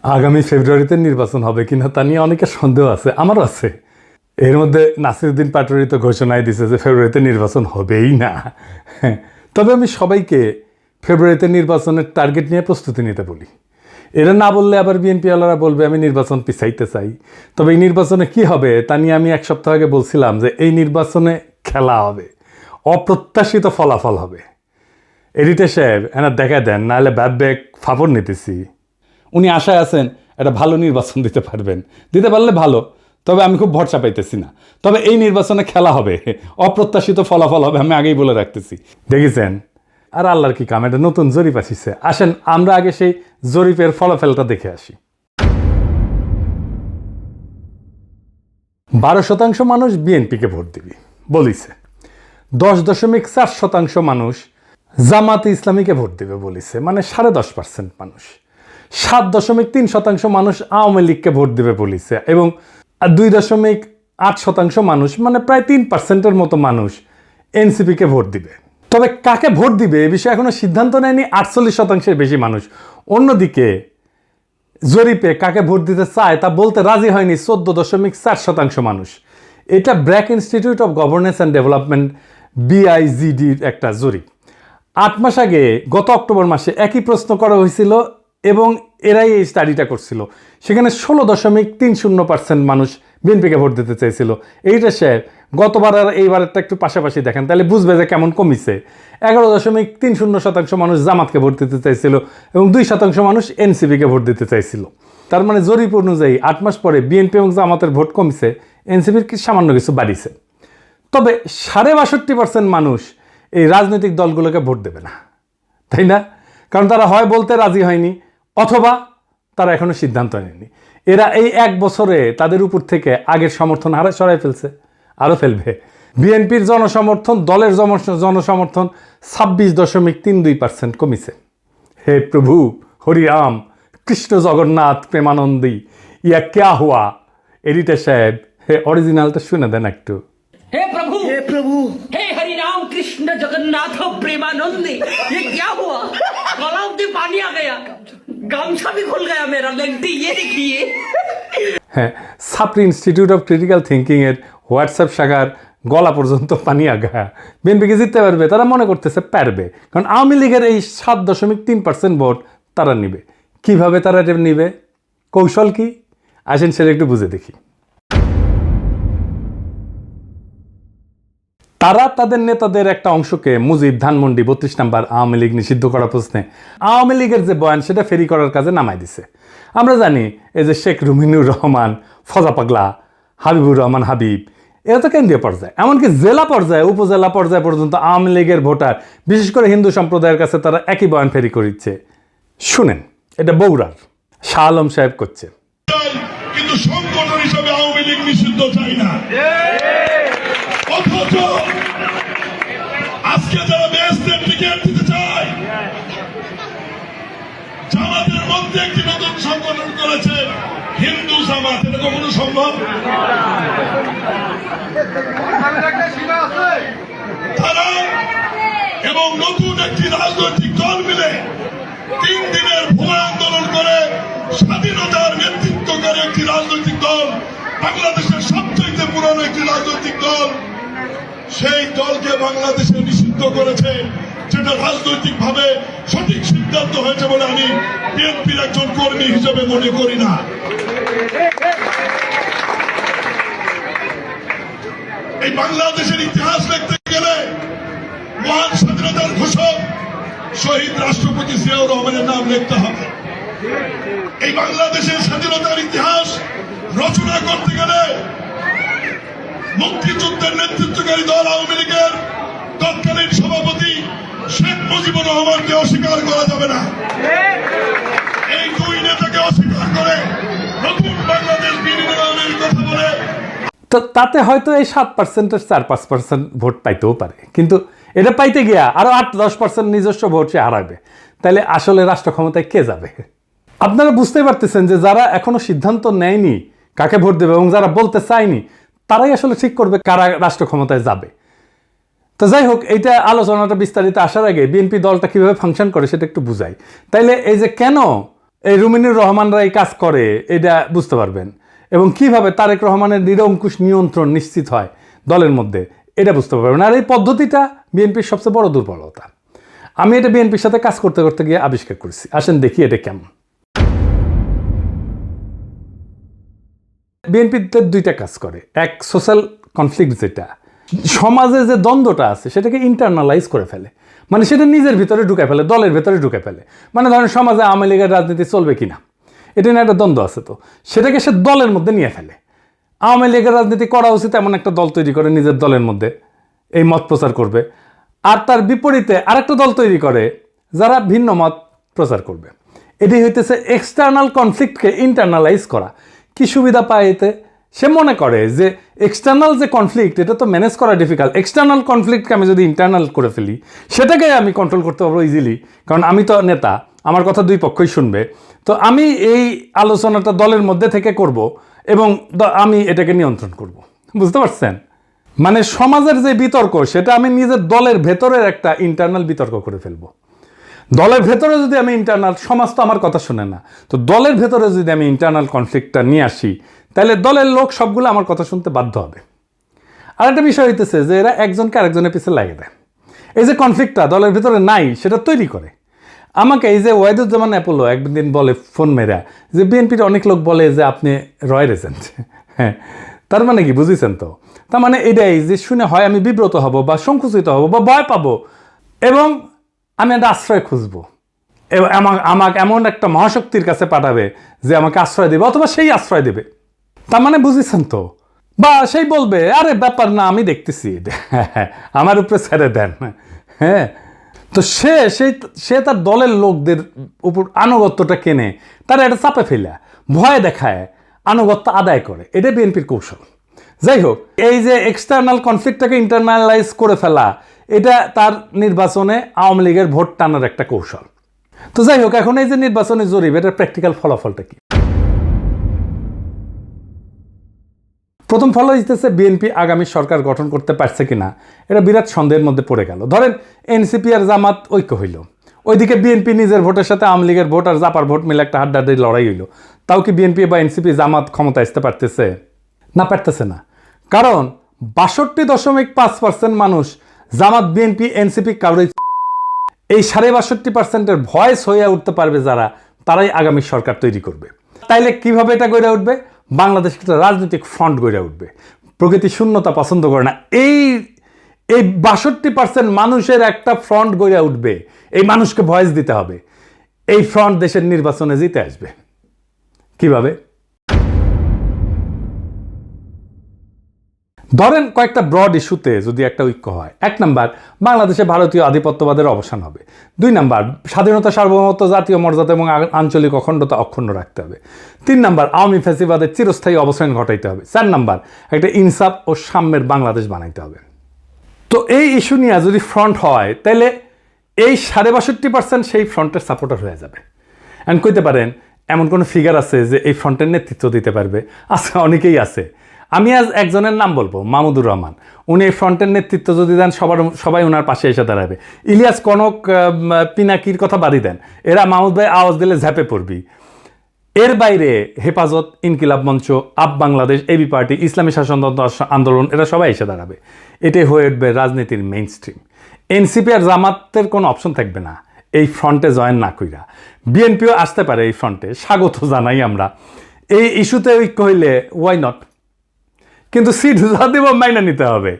আগামী ফেব্রুয়ারিতে নির্বাচন হবে কিনা তা নিয়ে অনেকের সন্দেহ আছে, আমারও আছে। এর মধ্যে নাসিরউদ্দিন পাটোয়ারি তো ঘোষণায় দিছে যে ফেব্রুয়ারিতে নির্বাচন হবেই না। তবে আমি সবাইকে ফেব্রুয়ারিতে নির্বাচনের টার্গেট নিয়ে প্রস্তুতি নিতে বলি। এরা না বললে আবার বিএনপিওয়ালারা বলবে আমি নির্বাচন পিছাইতে চাই। তবে এই নির্বাচনে কি হবে তা নিয়ে আমি এক সপ্তাহ আগে বলছিলাম যে এই নির্বাচনে খেলা হবে, অপ্রত্যাশিত ফলাফল হবে। এডিটর সাহেব এনার দেখা দেন, নাহলে ব্যাক ফাপড় নিতেছি। উনি আশায় আছেন একটা ভালো নির্বাচন দিতে পারবেন, দিতে পারলে ভালো, তবে আমি খুব ভরসা পাইতেছি না। তবে এই নির্বাচনে খেলা হবে, অপ্রত্যাশিত ফলাফল হবে, আমি আগেই বলে রাখতেছি। দেখেছেন? আর আল্লাহর কি কাম, এটা নতুন জরিপ আসিছে। আসেন আমরা আগে সেই জরিপের ফলাফলটা দেখে আসি। 12% মানুষ বিএনপিকে ভোট দিবি বলিছে, 10.4% মানুষ জামাতে ইসলামীকে ভোট দেবে বলিছে, মানে 10.5% মানুষ। 7.3% মানুষ আওয়ামী লীগকে ভোট দেবে বলিছে, এবং 2.8% মানুষ, মানে প্রায় 3%-এর মতো মানুষ এনসিপিকে ভোট দিবে। তবে কাকে ভোট দিবে এ বিষয়ে এখনো সিদ্ধান্ত নেয়নি 48%-এর বেশি মানুষ। অন্যদিকে জরিপে কাকে ভোট দিতে চায় তা বলতে রাজি হয়নি 14.4% মানুষ। এটা BRAC institute of governance and development BIGDর একটা জরিপ। 8 মাস আগে গত অক্টোবর মাসে একই প্রশ্ন করা হয়েছিল এবং এরাই এই স্টাডিটা করছিল। সেখানে 16.30% মানুষ বিএনপিকে ভোট দিতে চাইছিল। এইটা স্যার গতবার আর এইবারেরটা একটু পাশাপাশি দেখেন, তাহলে বুঝবে যে কেমন কমিছে। 11.30% মানুষ জামাতকে ভোট দিতে চাইছিল এবং 2% মানুষ এনসিপিকে ভোট দিতে চাইছিল। তার মানে জরিপ অনুযায়ী 8 মাস পরে বিএনপি এবং জামাতের ভোট কমিছে, এনসিপির সামান্য কিছু বাড়িছে। তবে 62% মানুষ এই রাজনৈতিক দলগুলোকে ভোট দেবে না, তাই না? কারণ তারা হয় বলতে রাজি হয়নি, অথবা তারা এখনো সিদ্ধান্ত নেয়নি। এরা এই 1 বছরে তাদের উপর থেকে আগের সমর্থন সরাই ফেলছে, আরও ফেলবে। বিএনপির জনসমর্থন, দলের জনসমর্থন 26.32% কমিছে। হে প্রভু হরিরাম কৃষ্ণ জগন্নাথ প্রেমানন্দী, ইয়া ক্যা হুয়া? এডিটর সাহেব অরিজিনালটা শুনে দেন একটু। हे प्रभु हे हरि राम कृष्ण जगन्नाथ प्रेमानंदी, ये क्या हुआ? गलाव में पानी आ गया, गामछा भी खुल गया मेरा, लेंटी ये देखिए। হ্যাঁ, সাপ্রি ইনস্টিটিউট অফ ক্রিটিক্যাল থিঙ্কিং এর হোয়াটসঅ্যাপ শাখার গলা পর্যন্ত পানি আগা। বিএনপিকে জিততে পারবে, তারা মনে করতেছে পারবে, কারণ আওয়ামী লীগের এই 7.3% ভোট তারা নিবে। কিভাবে তারা এটা নিবে, কৌশল কি? আসেন সেটা একটু বুঝে দেখি। তারা তাদের নেতাদের একটা অংশকে মুজিব, ধানমন্ডি, 32 নম্বর আওয়ামী লীগ নিষিদ্ধ করা প্রশ্নে আওয়ামী লীগের যে বয়ান সেটা ফেরি করার কাজে নামাই দিছে। আমরা জানি এই যে শেখ রুমিনুর রহমান, ফজা পাগলা, হাবিবুর রহমান হাবিব, এরা তো কেন্দ্রীয় পর্যায়ে, এমনকি জেলা পর্যায়ে, উপজেলা পর্যায়ে পর্যন্ত আওয়ামী লীগের ভোটার, বিশেষ করে হিন্দু সম্প্রদায়ের কাছে তারা একই বয়ান ফেরি করিচ্ছে। শুনেন, এটা বগুড়ার শাহ আলম সাহেব করছে। কিন্তু সংগঠন হিসেবে আওয়ামী লীগ নিষিদ্ধ চাই না। অথচ আজকে যারা বেহেশতের টিকিট দিতে চায়, জামাতের মধ্যে একটি নতুন সংগঠন করেছে হিন্দু জামাত, এটা কখনো সম্ভব? তারা এবং নতুন একটি রাজনৈতিক দল মিলে 3 দিনের ভুয়া আন্দোলন করে স্বাধীনতার নেতৃত্বকারী একটি রাজনৈতিক দল, বাংলাদেশের সবচেয়ে পুরনো একটি রাজনৈতিক দল, সেই দলকে বাংলাদেশে নিষিদ্ধ করেছে, যেটা রাজনৈতিক ভাবে সঠিক সিদ্ধান্ত হয়েছে বলে আমি বিএনপির একজন কর্মী হিসেবে মনে করি না। এই বাংলাদেশের ইতিহাস লিখতে গেলে মহান স্বাধীনতার ঘোষক শহীদ রাষ্ট্রপতি জিয়াউর রহমানের নাম লিখতে হবে। এই বাংলাদেশের স্বাধীনতার ইতিহাস রচনা করতে গেলে মুক্তিযুদ্ধের নেতৃত্বকারী দল আওয়ামী লীগের তৎকালীন সভাপতি শেখ মুজিবুর রহমানকে অস্বীকার করা যাবে না। এই 2 নেতাকে অস্বীকার করে নতুন বাংলাদেশ বিনির্মাণের কথা বলে, তো তাতে হয়তো এই 7%-এর 4-5% ভোট পাইতেও পারে, কিন্তু এটা পাইতে গিয়া আরো 8-10% নিজস্ব ভোট সে হারাবে। তাহলে আসলে রাষ্ট্র ক্ষমতায় কে যাবে? আপনারা বুঝতে পারতেছেন যে যারা এখনো সিদ্ধান্ত নেয়নি কাকে ভোট দেবে এবং যারা বলতে চায়নি, তারাই আসলে ঠিক করবে কারা রাষ্ট্র ক্ষমতায় যাবে। তো যাই হোক, এইটা আলোচনাটা বিস্তারিত আসার আগে বিএনপি দলটা কিভাবে ফাংশন করে সেটা একটু বুঝাই। তাইলে এই যে কেন এই রুমিনুর রহমানরা এই কাজ করে এটা বুঝতে পারবেন, এবং কিভাবে তারেক রহমানের নিরঙ্কুশ নিয়ন্ত্রণ নিশ্চিত হয় দলের মধ্যে এটা বুঝতে পারবেন। আর এই পদ্ধতিটা বিএনপির সবচেয়ে বড় দুর্বলতা। আমি এটা বিএনপির সাথে কাজ করতে করতে গিয়ে আবিষ্কার করেছি। আসেন দেখি এটা কেমন। বিএনপিতে দুইটা কাজ করে। এক, সোশ্যাল কনফ্লিক্ট, যেটা সমাজে যে দ্বন্দ্বটা আছে সেটাকে ইন্টারনালাইজ করে ফেলে, মানে সেটা নিজের ভিতরে ঢুকে ফেলে, দলের ভিতরে ঢুকে ফেলে। মানে ধরেন সমাজে আওয়ামী লীগের রাজনীতি চলবে কিনা, এটা নিয়ে একটা দ্বন্দ্ব আছে, তো সেটাকে সে দলের মধ্যে নিয়ে ফেলে। আওয়ামী লীগের রাজনীতি করা উচিত এমন একটা দল তৈরি করে নিজের দলের মধ্যে এই মত প্রচার করবে, আর তার বিপরীতে আরেকটা দল তৈরি করে যারা ভিন্ন মত প্রচার করবে। এটি হইতেছে এক্সটার্নাল কনফ্লিক্টকে ইন্টারনালাইজ করা। কি সুবিধা পায় এতে? সে মনে করে যে এক্সটার্নাল যে কনফ্লিক্ট এটা তো ম্যানেজ করা ডিফিকাল্ট, এক্সটার্নাল কনফ্লিক্টকে আমি যদি ইন্টারনাল করে ফেলি সেটাকে আমি কন্ট্রোল করতে পারবো ইজিলি, কারণ আমি তো নেতা, আমার কথা দুই পক্ষই শুনবে। তো আমি এই আলোচনাটা দলের মধ্যে থেকে করব এবং আমি এটাকে নিয়ন্ত্রণ করব। বুঝতে পারছেন? মানে সমাজের যে বিতর্ক সেটা আমি নিজের দলের ভেতরের একটা ইন্টারনাল বিতর্ক করে ফেলবো। দলের ভেতরে যদি আমি ইন্টারনাল, সমাজ তো আমার কথা শুনে না, তো দলের ভেতরে যদি আমি ইন্টারনাল কনফ্লিক্টটা নিয়ে আসি তাহলে দলের লোক সবগুলো আমার কথা শুনতে বাধ্য হবে। আর একটা বিষয় হইতেছে যে এরা একজনকে আরেকজনের পিছিয়ে লাগিয়ে দেয়। এই যে কনফ্লিক্টটা দলের ভেতরে নাই সেটা তৈরি করে। আমাকে এই যে ওয়াহিদুজ্জামান অ্যাপোলো একদিন বলে ফোন মেরা যে বিএনপির অনেক লোক বলে যে আপনি রয়ের এজেন্ট। হ্যাঁ, তার মানে কি বুঝেছেন? তো তার মানে এটাই যে শুনে হয় আমি বিব্রত হব বা সংকুচিত হব বা ভয় পাবো, এবং আমি একটা আশ্রয় খুঁজবো, এবং আমাকে এমন একটা মহাশক্তির কাছে পাঠাবে যে আমাকে আশ্রয় দেবে, অথবা সেই আশ্রয় দেবে। তার মানে বুঝেছেন তো? বা সেই বলবে আরে ব্যাপার না, আমি দেখতেছি, আমার উপরে ছেড়ে দেন। হ্যাঁ, তো সে তার দলের লোকদের উপর আনুগত্যটা কেনে, তারা এটা চাপে ফেলে ভয় দেখায় আনুগত্য আদায় করে। এটা বিএনপির কৌশল। যাই হোক, এই যে এক্সটার্নাল কনফ্লিক্টটাকে ইন্টারনালাইজ করে ফেলা, এটা তার নির্বাচনে আওয়ামী লীগের ভোট টানার একটা কৌশল। তো যাই হোক, এখন এই যে নির্বাচনী জরিপ, এটার প্র্যাকটিক্যাল ফলাফলটা কি? প্রথম ফল হইতেছে বিএনপি আগামী সরকার গঠন করতে পারছে কিনা এটা বিরাট সন্দেহের মধ্যে পড়ে গেল। ধরেন এনসিপি আর জামাত ঐক্য হইল, ওইদিকে বিএনপি নিজের ভোটের সাথে আওয়ামী লীগের ভোট আর জাপার ভোট মিলে একটা হাড্ডাহাড্ডি লড়াই হইল। তাও কি বিএনপি বা এনসিপি জামাত ক্ষমতা আসতে পারতেছে? না, পারতেছে না। কারণ 62.5% মানুষ জামাত, বিএনপি, এনসিপি কাউরেই, এই 62.5%-এর ভয়েস হয়ে উঠতে পারবে যারা, তারাই আগামী সরকার তৈরি করবে। তাইলে কিভাবে এটা গড়ে উঠবে? বাংলাদেশ একটা রাজনৈতিক ফ্রন্ট গড়ে উঠবে। প্রকৃতি শূন্যতা পছন্দ করে না। এই 62% মানুষের একটা ফ্রন্ট গড়ে উঠবে। এই মানুষকে ভয়েস দিতে হবে। এই ফ্রন্ট দেশের নির্বাচনে জিতে আসবে। কিভাবে? ধরেন কয়েকটা ব্রড ইস্যুতে যদি একটা ঐক্য হয়। 1 নাম্বার, বাংলাদেশে ভারতীয় আধিপত্যবাদের অবসান হবে। 2 নাম্বার, স্বাধীনতা, সার্বভৌমত্ব, জাতীয় মর্যাদা এবং আঞ্চলিক অখণ্ডতা অক্ষুণ্ণ রাখতে হবে। 3 নাম্বার, আওয়ামী ফ্যাসিবাদের চিরস্থায়ী অবসান ঘটাইতে হবে। 4 নাম্বার, একটা ইনসাফ ও সাম্যের বাংলাদেশ বানাইতে হবে। তো এই ইস্যু নিয়ে যদি ফ্রন্ট হয় তাহলে এই 62.5% সেই ফ্রন্টের সাপোর্টার হয়ে যাবে। এন্ড কইতে পারেন এমন কোনো ফিগার আছে যে এই ফ্রন্টের নেতৃত্ব দিতে পারবে? আছে, অনেকেই আছে। আমি আজ একজনের নাম বলবো, মাহমুদুর রহমান। উনি এই ফ্রন্টের নেতৃত্ব যদি দেন সবাই ওনার পাশে এসে দাঁড়াবে। ইলিয়াস কনক, পিনাকির কথা বাদই দেন, এরা মাহমুদ ভাই আওয়াজ দিলে ঝাঁপে পড়বি। এর বাইরে হেফাজত, ইনকিলাব মঞ্চ, আপ বাংলাদেশ, এবি পার্টি, ইসলামী শাসনতন্ত্র আন্দোলন, এরা সবাই এসে দাঁড়াবে। এটাই হয়ে উঠবে রাজনীতির মেইন স্ট্রিম। এনসিপি আর জামাতের কোনো অপশন থাকবে না এই ফ্রন্টে জয়েন না কইরা। বিএনপিও আসতে পারে এই ফ্রন্টে, স্বাগত জানাই আমরা। এই ইস্যুতে ঐক্য হইলে ওয়াই নট, কিন্তু সিট যা দেব মাইনা নিতে হবে।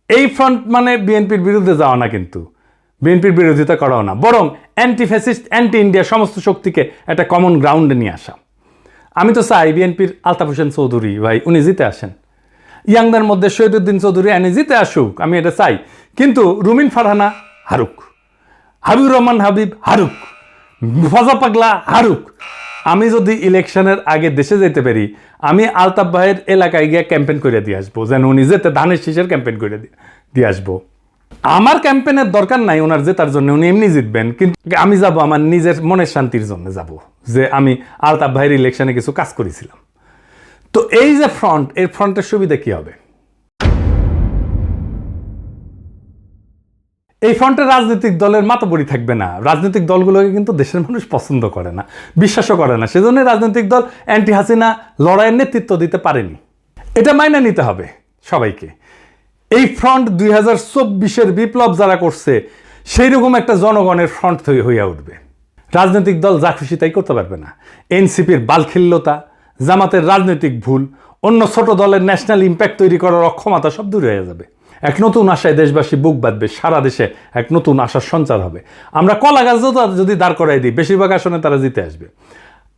এই ফ্রন্ট মানে বিএনপির বিরুদ্ধে যাওয়া না, কিন্তু বিএনপির বিরোধিতা করাও না, বরং অ্যান্টি ফ্যাসিস্ট, অ্যান্টি ইন্ডিয়া সমস্ত শক্তিকে একটা কমন গ্রাউন্ডে নিয়ে আসা। আমি তো চাই বিএনপির আলতাফ হোসেন চৌধুরী ভাই উনি জিতে আসেন, ইয়াংদের মধ্যে শহীদুদ্দিন চৌধুরী এনে জিতে আসুক, আমি এটা চাই। কিন্তু রুমিন ফারহানা হারুক, হাবিবুর রহমান হাবিব হারুক, ফজা পাগলা হারুক। আমি যদি ইলেকশনের আগে দেশে যেতে পারি, আমি আলতাফ ভাইয়ের এলাকায় গিয়ে ক্যাম্পেইন করে দিয়ে আসবো, যেন উনি যেতে ধানের শীষের ক্যাম্পেইন করে দিয়ে আসবো। আমার ক্যাম্পেইনের দরকার নাই ওনার জেতার জন্য, উনি এমনি জিতবেন, কিন্তু আমি যাব আমার নিজের মনের শান্তির জন্য যাব, যে আমি আলতাফ ভাইয়ের ইলেকশনে কিছু কাজ করেছিলাম। তো এই যে ফ্রন্ট, এর ফ্রন্টের সুবিধা কি হবে? এই ফ্রন্টে রাজনৈতিক দলের মাতবরি থাকবে না। রাজনৈতিক দলগুলোকে কিন্তু দেশের মানুষ পছন্দ করে না, বিশ্বাসও করে না। সেজন্য রাজনৈতিক দল অ্যান্টি হাসিনা লড়াইয়ের নেতৃত্ব দিতে পারেনি। এটা মাইনে নিতে হবে সবাইকে। এই ফ্রন্ট 2024-এর বিপ্লব যারা করছে সেই রকম একটা জনগণের ফ্রন্ট হইয়া উঠবে। রাজনৈতিক দল যা খুশি তাই করতে পারবে না। এনসিপির বালখিল্যতা, জামাতের রাজনৈতিক ভুল, অন্য ছোট দলের ন্যাশনাল ইম্প্যাক্ট তৈরি করার অক্ষমতা সব দূর হয়ে যাবে। এক নতুন আশায় দেশবাসী বুক বাঁধবে, সারা দেশে এক নতুন আশার সঞ্চার হবে। আমরা কলা গাছ যদি দাঁড় করাই দিই, বেশিরভাগ আসনে তারা জিতে আসবে।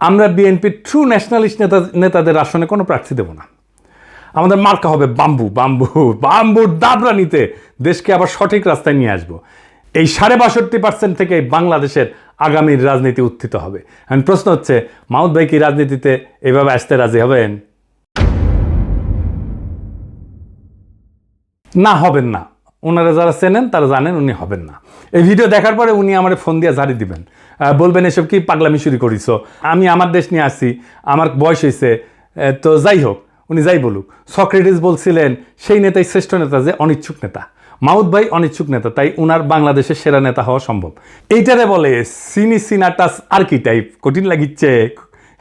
আমরা বিএনপির ট্রু ন্যাশনালিস্ট নেতাদের আসনে কোনো প্রার্থী দেব না। আমাদের মার্কা হবে বাম্বু। বাম্বুর দাবরা নিতে দেশকে আবার সঠিক রাস্তায় নিয়ে আসবো। এই 62% থেকে বাংলাদেশের আগামীর রাজনীতি উত্থিত হবে। এখন প্রশ্ন হচ্ছে, মাহমুদ ভাই কি রাজনীতিতে এভাবে আসতে রাজি হবেন? না, হবেন না। ওনারা যারা চেনেন তারা জানেন উনি হবেন না। এই ভিডিও দেখার পরে উনি আমার ফোন দিয়ে ঝাড়ি দিবেন, বলবেন এসব কি পাগলামি শুরু করিস, আমি আমার দেশ নিয়ে আসছি, আমার বয়স হয়েছে। তো যাই হোক, উনি যাই বলুক। সক্রেটিস বলছিলেন সেই নেতাই শ্রেষ্ঠ নেতা যে অনিচ্ছুক নেতা। মাহমুদ ভাই অনিচ্ছুক নেতা, তাই উনার বাংলাদেশের সেরা নেতা হওয়া সম্ভব। এইটারে বলে সিনাটাস আর্কিটাইপ। কঠিন লাগিচ্ছে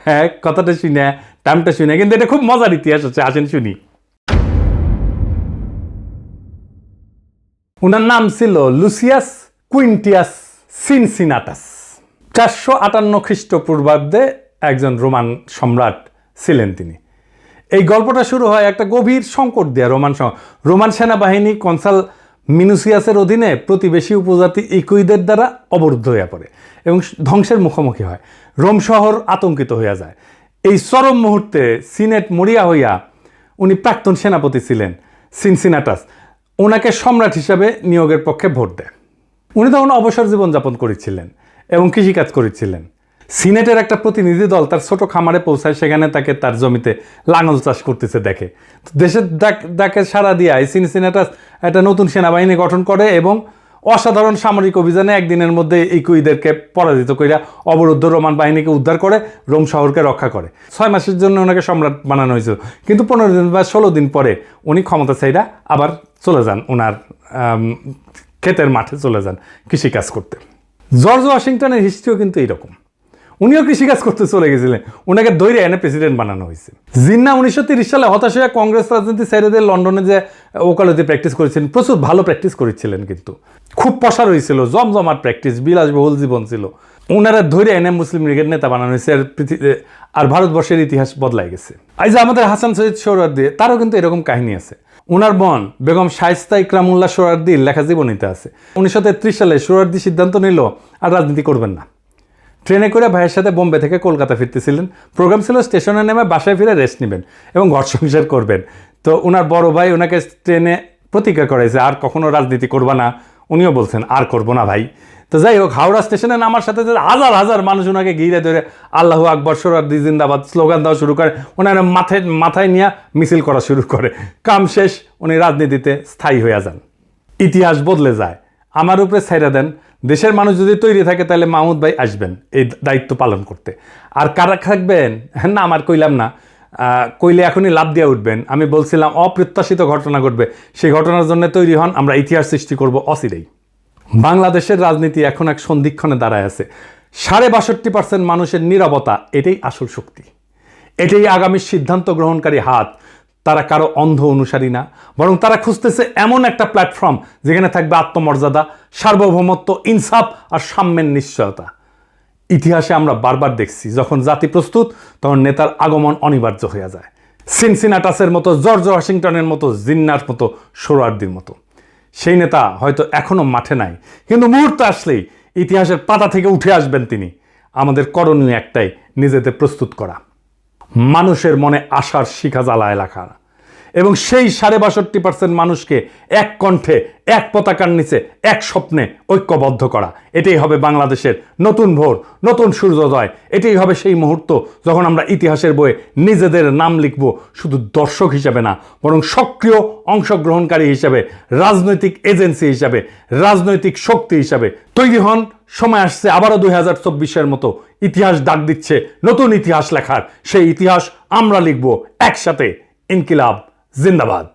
হ্যাঁ কথাটা শুনে, টার্মটা শুনে, কিন্তু এটা খুব মজার ইতিহাস আছে। আসেন শুনি। উনার নাম ছিল লুসিয়াস কুইন্টিয়াস সিনসিনাটাস। 458 খ্রিস্টপূর্বাব্দে একজন রোমান সম্রাট ছিলেন তিনি। এই গল্পটা শুরু হয় একটা গভীর সংকট দিয়ে। রোমান সেনাবাহিনী কনসাল মিনুসিয়াসের অধীনে প্রতিবেশী উপজাতি ইকুইদের দ্বারা অবরুদ্ধ হয়ে পড়ে এবং ধ্বংসের মুখোমুখি হয়। রোম শহর আতঙ্কিত হইয়া যায়। এই চরম মুহূর্তে সিনেট মরিয়া হইয়া, উনি প্রাক্তন সেনাপতি ছিলেন সিনসিনাটাস, ওনাকে সম্রাট হিসাবে নিয়োগের পক্ষে ভোট দেয়। উনি তখন অবসর জীবনযাপন করেছিলেন এবং কৃষিকাজ করেছিলেন। সিনেটের একটা প্রতিনিধি দল তার ছোট খামারে পৌঁছায়, সেখানে তাকে তার জমিতে লাঙল চাষ করতেছে দেখে। দেশের ডাকে সাড়া দিয়ে সিনসিনাটাস একটা নতুন সেনাবাহিনী গঠন করে এবং অসাধারণ সামরিক অভিযানে একদিনের মধ্যে ইকুইদেরকে পরাজিত কইরা অবরুদ্ধ রোমান বাহিনীকে উদ্ধার করে রোম শহরকে রক্ষা করে। 6 মাসের জন্য ওনাকে সম্রাট বানানো হয়েছিল, কিন্তু 15 দিন বা 16 দিন পরে উনি ক্ষমতা চাইরা আবার চলে যান, ওনার ক্ষেতের মাঠে চলে যান কৃষিকাজ করতে। জর্জ ওয়াশিংটনের হিস্ট্রিও কিন্তু এইরকম। উনিও কৃষিকাজ করতে চলে গেছিলেন, ওনাকে ধৈর্য এনে প্রেসিডেন্ট বানানো হয়েছে। জিন্না 1930 সালে হতাশ হয়ে কংগ্রেস রাজনীতি ছেড়ে দিয়ে লন্ডনে যে ওকালতি প্র্যাকটিস করেছিলেন, প্রচুর ভালো প্র্যাকটিস করেছিলেন, কিন্তু খুব পসার হয়েছিল, জমজমাট প্র্যাকটিস, বিলাসবহুল জীবন ছিল। ওনারা ধৈর্য এনে মুসলিম লীগের নেতা বানানো হয়েছে, আর ভারতবর্ষের ইতিহাস বদলাই গেছে। এই যে আমাদের হাসান সৈয়দ সোহরাওয়ার্দী, তারও কিন্তু এরকম কাহিনী আছে। ওনার বোন বেগম শায়েস্তা ইকরামুল্লাহ সোহরাওয়ার্দীর লেখা জীবনীতে আছে। 1933 সালে সোহরাওয়ার্দী সিদ্ধান্ত নিল আর রাজনীতি করবেন না। ট্রেনে করে ভাইয়ের সাথে বোম্বে থেকে কলকাতা ফিরতেছিলেন। প্রোগ্রাম ছিল স্টেশনে নেমে বাসায় ফিরে রেস্ট নেবেন এবং ঘর সংসার করবেন। তো ওনার বড় ভাই ওনাকে ট্রেনে প্রতিজ্ঞা করাইছে আর কখনো রাজনীতি করবা না। উনিও বলছেন আর করবো না ভাই। তো যাই হোক, হাওড়া স্টেশনে নামার সাথে সাথে হাজার হাজার মানুষ ওনাকে ঘিরে ধরে আল্লাহু আকবর, সোহরাওয়ার্দী জিন্দাবাদ স্লোগান দেওয়া শুরু করে। ওনার মাথায় নিয়ে মিছিল করা শুরু করে। কাম শেষ, উনি রাজনীতিতে স্থায়ী হয়ে যান। ইতিহাস বদলে যায়। আমার উপরে ছাইরা দেন। দেশের মানুষ যদি তৈরি থাকে তাহলে মাহমুদ ভাই আসবেন এই দায়িত্ব পালন করতে। আর কারা থাকবেন না আমার কইলাম না, কইলে এখনই লাভ দিয়ে উঠবেন। আমি বলছিলাম অপ্রত্যাশিত ঘটনা ঘটবে, সেই ঘটনার জন্য তৈরি হন, আমরা ইতিহাস সৃষ্টি করব অচিরেই। বাংলাদেশের রাজনীতি এখন এক সন্ধিক্ষণে দাঁড়ায় আছে। 62% মানুষের নীরবতা, এটাই আসল শক্তি, এটাই আগামী সিদ্ধান্ত গ্রহণকারী হাত। তারা কারো অন্ধ অনুসারী না, বরং তারা খুঁজতেছে এমন একটা প্ল্যাটফর্ম যেখানে থাকবে আত্মমর্যাদা, সার্বভৌমত্ব, ইনসাফ আর সাম্যের নিশ্চয়তা। ইতিহাসে আমরা বারবার দেখছি, যখন জাতি প্রস্তুত তখন নেতার আগমন অনিবার্য হয়ে যায়। সিনসিনাটাসের মতো, জর্জ ওয়াশিংটনের মতো, জিন্নার মতো, সোহরাওয়ার্দীর মতো। সেই নেতা হয়তো এখনো মাঠে নাই, কিন্তু মুহূর্ত আসলেই ইতিহাসের পাতা থেকে উঠে আসবেন তিনি। আমাদের করণীয় একটাই, নিজেদের প্রস্তুত করা, মানুষের মনে আশার শিখা জ্বালায় রাখা এবং সেই 62% মানুষকে এক কণ্ঠে, এক পতাকার নিচে, এক স্বপ্নে ঐক্যবদ্ধ করা। এটাই হবে বাংলাদেশের নতুন ভোর, নতুন সূর্যোদয়। এটাই হবে সেই মুহূর্ত যখন আমরা ইতিহাসের বইয়ে নিজেদের নাম লিখব, শুধু দর্শক হিসাবে না, বরং সক্রিয় অংশগ্রহণকারী হিসাবে, রাজনৈতিক এজেন্সি হিসাবে, রাজনৈতিক শক্তি হিসাবে। তৈরি হন, সময় আসছে আবারও 2024-এর মতো। ইতিহাস ডাক দিচ্ছে নতুন ইতিহাস লেখার। সেই ইতিহাস আমরা লিখব একসাথে। ইনকিলাব জিন্দাবাদ।